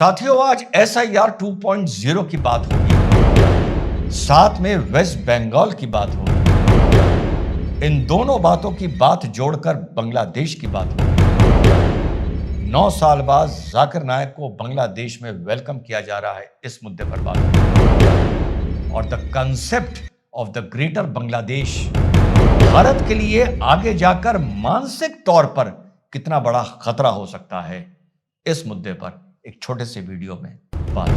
साथियों, आज SIR 2.0 की बात होगी, साथ में वेस्ट बंगाल की बात होगी। इन दोनों बातों की बात जोड़कर बांग्लादेश की बात होगी। 9 साल बाद जाकिर नायक को बांग्लादेश में वेलकम किया जा रहा है, इस मुद्दे पर बात होगी। और the concept of the greater Bangladesh Bharat के लिए आगे जाकर मानसिक तौर पर कितना बड़ा खतरा हो सकता है, इस मुद्दे पर एक छोटे से वीडियो में बात।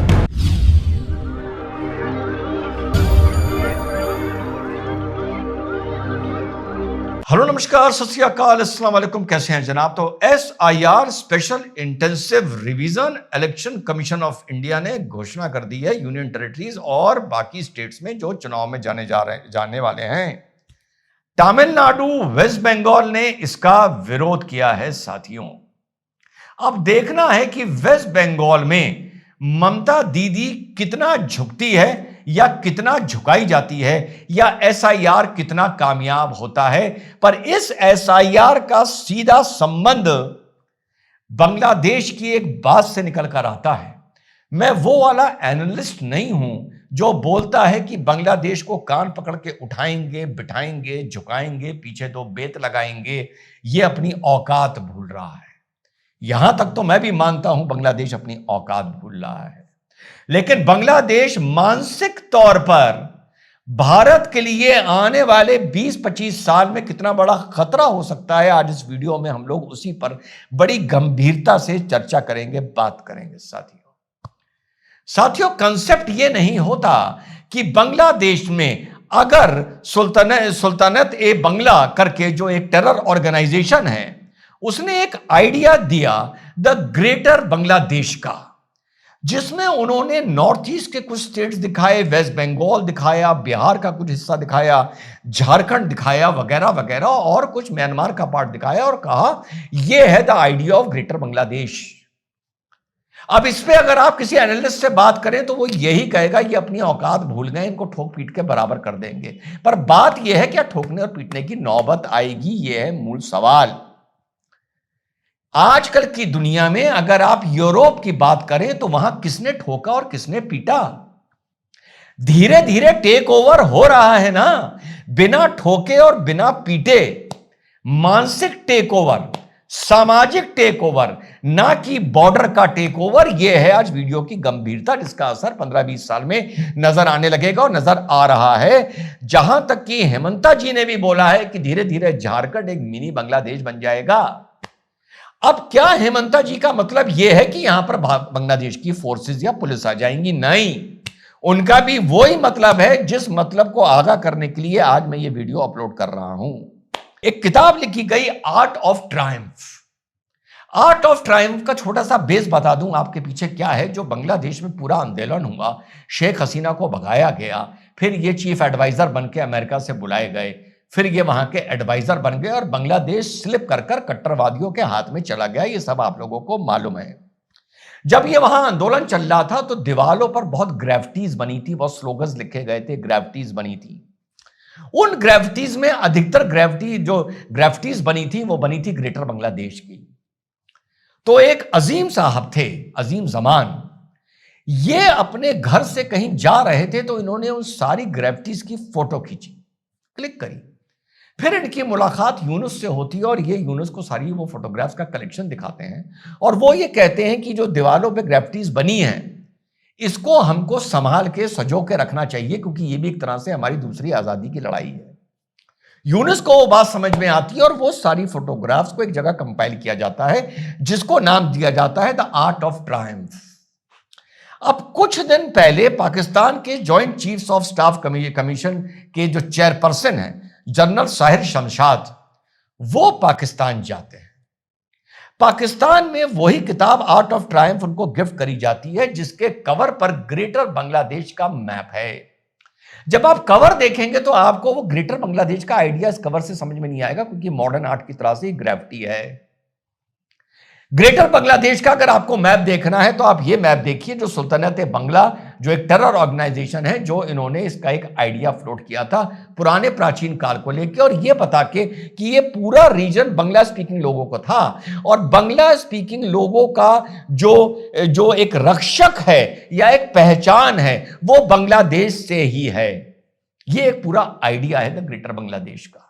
हेलो, नमस्कार, सत श्री अकाल, अस्सलाम वालेकुम। कैसे हैं जनाब? तो SIR special intensive revision election commission of India ने घोषणा कर दी है यूनियन टेरिटरीज और बाकी स्टेट्स में जो चुनाव में जाने वाले हैं। तमिलनाडु, वेस्ट बंगाल ने इसका विरोध किया है। साथियों, अब देखना है कि वेस्ट बंगाल में ममता दीदी कितना झुकती है या कितना झुकाई जाती है, या SIR कितना कामयाब होता है। पर इस SIR का सीधा संबंध बांग्लादेश की एक बात से निकल कर आता है। मैं वो वाला एनालिस्ट नहीं हूं जो बोलता है कि बांग्लादेश को कान पकड़ के उठाएंगे, बिठाएंगे, झुकाएंगे, पीछे दो बेत लगाएंगे। ये अपनी औकात भूल रहा है। यहां तक तो मैं भी मानता हूं बांग्लादेश अपनी औकात भूल रहा है, लेकिन बांग्लादेश मानसिक तौर पर भारत के लिए आने वाले 20-25 साल में कितना बड़ा खतरा हो सकता है, आज इस वीडियो में हम लोग उसी पर बड़ी गंभीरता से चर्चा करेंगे, बात करेंगे। साथियों, कंसेप्ट ये नहीं होता कि बांग्लादेश में अगर सुल्तानत ए बांग्ला करके जो एक टेरर ऑर्गेनाइजेशन है, उसने एक आइडिया दिया द ग्रेटर बांग्लादेश का, जिसमें उन्होंने नॉर्थ ईस्ट के कुछ स्टेट्स दिखाए, वेस्ट बंगाल दिखाया, बिहार का कुछ हिस्सा दिखाया, झारखंड दिखाया, वगैरह वगैरह, और कुछ म्यांमार का पार्ट दिखाया और कहा यह है the idea of greater Bangladesh. अब इस पे अगर आप किसी एनालिस्ट से बात करें तो वो यही कहेगा ये अपनी औकात भूल गए, इनको ठोक पीट के बराबर कर देंगे। पर बात यह है क्या ठोकने और पीटने की नौबत आएगी? यह है मूल सवाल। आजकल की दुनिया में अगर आप यूरोप की बात करें तो वहां किसने ठोका और किसने पीटा? धीरे धीरे टेक ओवर हो रहा है ना, बिना ठोके और बिना पीटे। मानसिक टेक ओवर, सामाजिक टेक ओवर, ना कि बॉर्डर का टेक ओवर। यह है आज वीडियो की गंभीरता, जिसका असर 15-20 साल में नजर आने लगेगा और नजर आ रहा है। जहां तक कि हेमंता जी ने भी बोला है कि धीरे धीरे झारखंड एक मिनी बांग्लादेश बन जाएगा। अब क्या हेमंता जी का मतलब यह है कि यहां पर बांग्लादेश की फोर्सेस या पुलिस आ जाएंगी? नहीं, उनका भी वही मतलब है जिस मतलब को आगाह करने के लिए आज मैं ये वीडियो अपलोड कर रहा हूं। एक किताब लिखी गई, art of Triumph. Art of Triumph का छोटा सा बेस बता दूं आपके पीछे क्या है। जो बांग्लादेश में पूरा आंदोलन हुआ, शेख हसीना को भगाया गया, फिर ये चीफ एडवाइजर बन के अमेरिका से बुलाए गए, फिर ये वहां के एडवाइजर बन गए और बांग्लादेश स्लिप कर कट्टरवादियों के हाथ में चला गया। ये सब आप लोगों को मालूम है। जब ये वहां आंदोलन चल रहा था तो दीवालों पर बहुत ग्रेफिटीज बनी थी, बहुत स्लोगन्स लिखे गए थे, ग्रेफिटीज बनी थी। उन ग्रेफिटीज में अधिकतर ग्रेफिटीज बनी थी वो बनी थी ग्रेटर बांग्लादेश की। तो एक अजीम साहब थे, अजीम जमान, ये अपने घर से कहीं जा रहे थे तो इन्होंने उन सारी ग्रेफिटीज की फोटो खींची, क्लिक करी। फिर इनकी मुलाकात यूनुस से होती है और ये यूनुस को सारी वो फोटोग्राफ्स का कलेक्शन दिखाते हैं और वो ये कहते हैं कि जो दीवारों पे ग्रेफिटीज बनी हैं इसको हमको संभाल के सजो के रखना चाहिए, क्योंकि ये भी एक तरह से हमारी दूसरी आजादी की लड़ाई है। यूनुस को वो बात समझ में आती है और वो सारी फोटोग्राफ्स को एक जगह कंपाइल किया जाता है, जिसको नाम दिया जाता है द आर्ट ऑफ ट्रायम्फ। अब कुछ दिन पहले पाकिस्तान के joint chiefs of staff commission के जो चेयरपर्सन हैं जनरल साहिर शमशाद, वो पाकिस्तान जाते हैं। पाकिस्तान में वही किताब आर्ट ऑफ ट्रायम्फ उनको गिफ्ट करी जाती है, जिसके कवर पर ग्रेटर बांग्लादेश का मैप है। जब आप कवर देखेंगे तो आपको वो ग्रेटर बांग्लादेश का आइडिया इस कवर से समझ में नहीं आएगा, क्योंकि मॉडर्न आर्ट की तरह से ग्रेविटी है। ग्रेटर बांग्लादेश का अगर आपको मैप देखना है तो आप ये मैप देखिए जो सुल्तानत बांग्ला जो एक टेरर ऑर्गेनाइजेशन है, जो इन्होंने इसका एक आइडिया फ्लोट किया था पुराने प्राचीन काल को लेकर, और ये बता के कि ये पूरा रीजन बांग्ला स्पीकिंग लोगों को था, और बांग्ला स्पीकिंग लोगों का जो जो एक रक्षक है या एक पहचान है वो बांग्लादेश से ही है। ये एक पूरा आइडिया है द ग्रेटर बांग्लादेश का।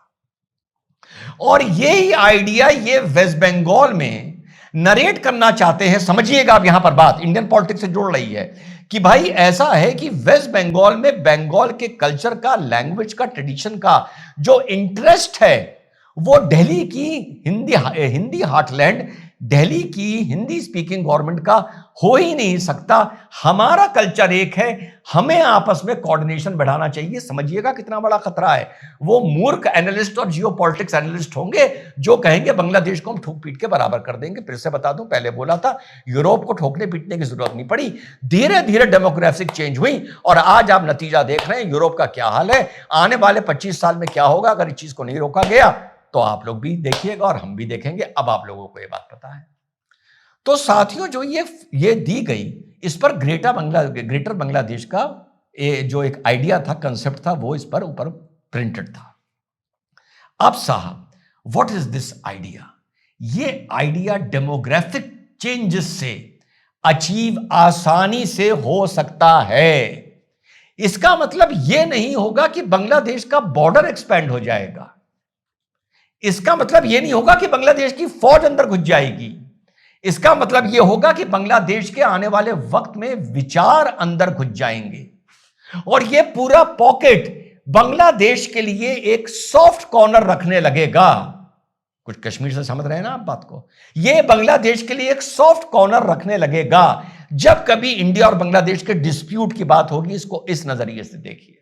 और यही आइडिया ये वेस्ट बंगाल में नरेट करना चाहते हैं। समझिएगा आप, यहां पर बात इंडियन पॉलिटिक्स से जुड़ रही है कि भाई ऐसा है कि वेस्ट बंगाल में बंगाल के कल्चर का, लैंग्वेज का, ट्रेडिशन का जो इंटरेस्ट है वो दिल्ली की हिंदी हार्टलैंड, दिल्ली की हिंदी स्पीकिंग गवर्नमेंट का हो ही नहीं सकता। हमारा कल्चर एक है, हमें आपस में कोऑर्डिनेशन बढ़ाना चाहिए। समझिएगा कितना बड़ा खतरा है। वो मूर्ख एनालिस्ट और जियोपॉलिटिक्स एनालिस्ट होंगे जो कहेंगे बांग्लादेश को हम ठोक पीट के बराबर कर देंगे। फिर से बता दूं, पहले बोला था यूरोप को ठोकने पीटने की जरूरत नहीं पड़ी, धीरे धीरे डेमोग्राफिक चेंज हुई और आज आप नतीजा देख रहे हैं यूरोप का क्या हाल है। आने वाले 25 साल में क्या होगा अगर इस चीज को नहीं रोका गया, तो आप लोग भी देखिएगा और हम भी देखेंगे। अब आप लोगों को यह बात पता है। तो साथियों, जो ये दी गई, इस पर ग्रेटर बांग्लादेश का जो एक आइडिया था, कंसेप्ट था, वो इस पर ऊपर प्रिंटेड था। अब साहब, व्हाट इज दिस आइडिया? ये आइडिया डेमोग्राफिक चेंजेस से अचीव आसानी से हो सकता है। इसका मतलब यह नहीं होगा कि बांग्लादेश का बॉर्डर एक्सपैंड हो जाएगा। इसका मतलब यह नहीं होगा कि बांग्लादेश की फौज अंदर घुस जाएगी। इसका मतलब यह होगा कि बांग्लादेश के आने वाले वक्त में विचार अंदर घुस जाएंगे और यह पूरा पॉकेट बांग्लादेश के लिए एक सॉफ्ट कॉर्नर रखने लगेगा। कुछ कश्मीर से समझ रहे हैं ना आप बात को? यह बांग्लादेश के लिए एक सॉफ्ट कॉर्नर रखने लगेगा। जब कभी इंडिया और बांग्लादेश के डिस्प्यूट की बात होगी, इसको इस नजरिए से देखिए,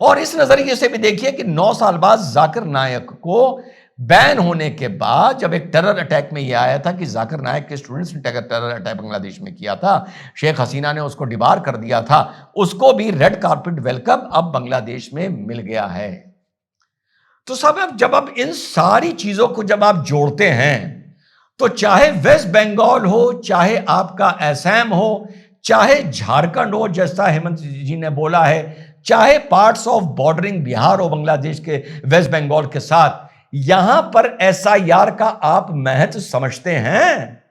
और इस नजरिए से भी देखिए कि 9 साल बाद जाकिर नायक को बैन होने के बाद, जब एक टेरर अटैक में यह आया था कि जाकिर नायक के स्टूडेंट्स ने टेरर अटैक बांग्लादेश में किया था, शेख हसीना ने उसको डिबार कर दिया था, उसको भी रेड कार्पेट वेलकम अब बांग्लादेश में मिल गया है। तो सब जब इन सारी चीजों को जब आप जोड़ते हैं, तो चाहे वेस्ट बंगाल हो, चाहे आपका असम हो, चाहे झारखंड हो जैसा हेमंत जी ने बोला है, चाहे पार्ट्स ऑफ बॉर्डरिंग बिहार हो बांग्लादेश के वेस्ट बंगाल के साथ, यहां पर एसआईआर का आप महत्व समझते हैं?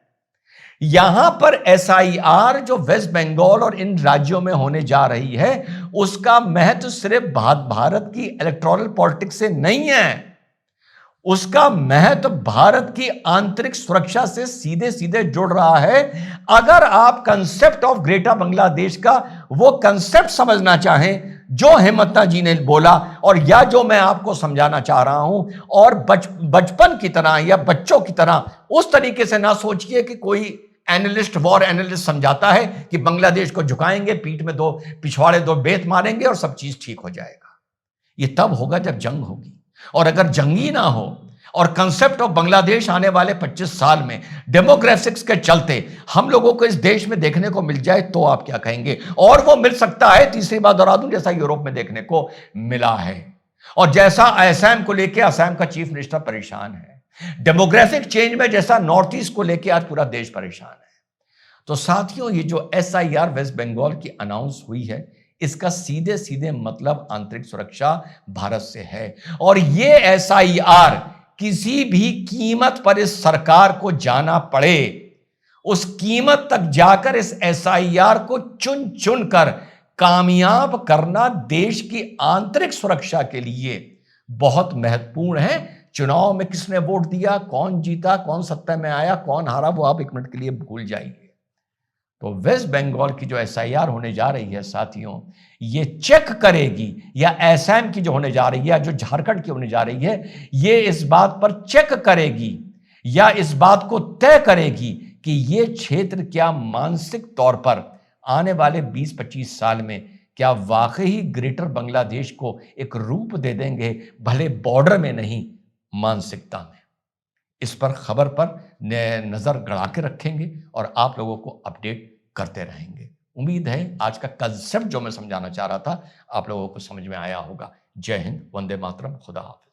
यहां पर एसआईआर जो वेस्ट बंगाल और इन राज्यों में होने जा रही है, उसका महत्व सिर्फ भारत की इलेक्टोरल पॉलिटिक्स से नहीं है, उसका महत्व भारत की आंतरिक सुरक्षा से सीधे सीधे जुड़ रहा है। अगर आप कंसेप्ट ऑफ ग्रेटर बांग्लादेश का वो कंसेप्ट समझना चाहें जो हेमंता जी ने बोला, और या जो मैं आपको समझाना चाह रहा हूं, और बचपन की तरह या बच्चों की तरह उस तरीके से ना सोचिए कि कोई एनालिस्ट, वॉर एनालिस्ट समझाता है कि बांग्लादेश को झुकाएंगे, पीठ में 2 पिछवाड़े 2 बेत मारेंगे और सब चीज ठीक हो जाएगा। ये तब होगा जब जंग होगी, और अगर जंगी ना हो और कंसेप्ट ऑफ बांग्लादेश आने वाले 25 साल में डेमोग्राफिक्स के चलते हम लोगों को इस देश में देखने को मिल जाए, तो आप क्या कहेंगे? और वो मिल सकता है, तीसरी बात दोहरा दूं, जैसा यूरोप में देखने को मिला है, और जैसा असम को लेकर असम का चीफ मिनिस्टर परेशान है, डेमोग्राफिक चेंज में जैसा नॉर्थ ईस्ट को लेकर आज पूरा देश परेशान है। तो साथियों, ये जो एसआईआर वेस्ट बंगाल की अनाउंस हुई है, इसका सीधे सीधे मतलब आंतरिक सुरक्षा भारत से है, और ये एसआईआर किसी भी कीमत पर इस सरकार को जाना पड़े, उस कीमत तक जाकर इस एसआईआर को चुन चुन कर कामयाब करना देश की आंतरिक सुरक्षा के लिए बहुत महत्वपूर्ण है। चुनाव में किसने वोट दिया, कौन जीता, कौन सत्ता में आया, कौन हारा, वो आप 1 मिनट के लिए भूल जाइए। तो वेस्ट बंगाल की जो एसआईआर होने जा रही है साथियों, ये चेक करेगी, या असम की जो होने जा रही है, या जो झारखंड की होने जा रही है, ये इस बात पर चेक करेगी या इस बात को तय करेगी कि ये क्षेत्र क्या मानसिक तौर पर आने वाले 20-25 साल में क्या वाकई ग्रेटर बांग्लादेश को एक रूप दे देंगे, भले बॉर्डर में नहीं, मानसिकता में। इस पर खबर पर नजर गड़ा के रखेंगे और आप लोगों को अपडेट करते रहेंगे। उम्मीद है आज का कंसेप्ट जो मैं समझाना चाह रहा था आप लोगों को समझ में आया होगा। जय हिंद, वंदे मातरम, खुदा हाफिज।